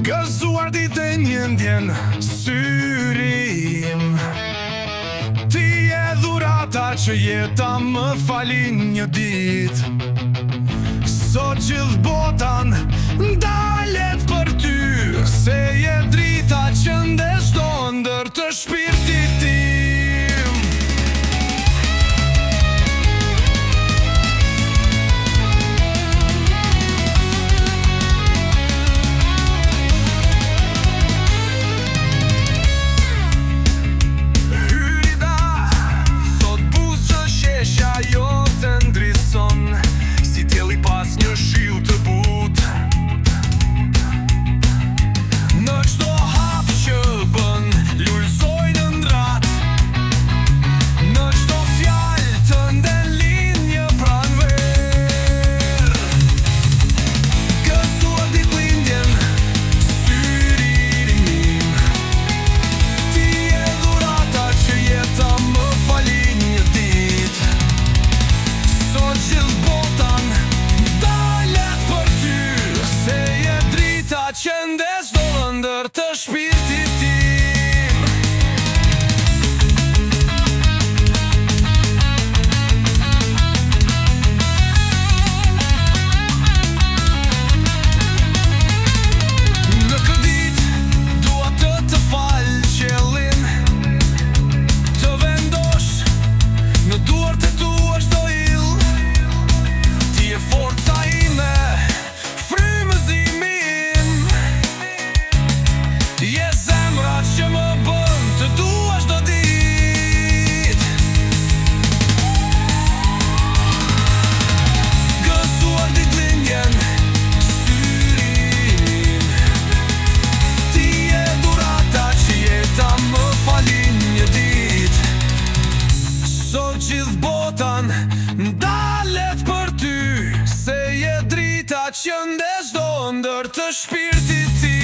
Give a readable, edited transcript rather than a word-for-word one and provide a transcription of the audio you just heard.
Gëzuar ditë e një ndjen syrim. Ti e dhurata që jeta më falin një dit. Sot gjithë botan ndalet për ty, se je drita që ndesh ndër të shpirtit tim. Që ndes ndër të shpirtit tim. Në këtë ditë dua të fal qellin, të vendosh në duart e tua çdo ill. Ti je forca ime, frymëzimi. Je zemra që më bën të dua çdo ditë. Gëzuar ditëlindjen syrim. Ti je dhurata që jeta më falin një ditë. Sot gjithë botan ndalet për ty, se je drita që ndesh ndër të shpirtit tim.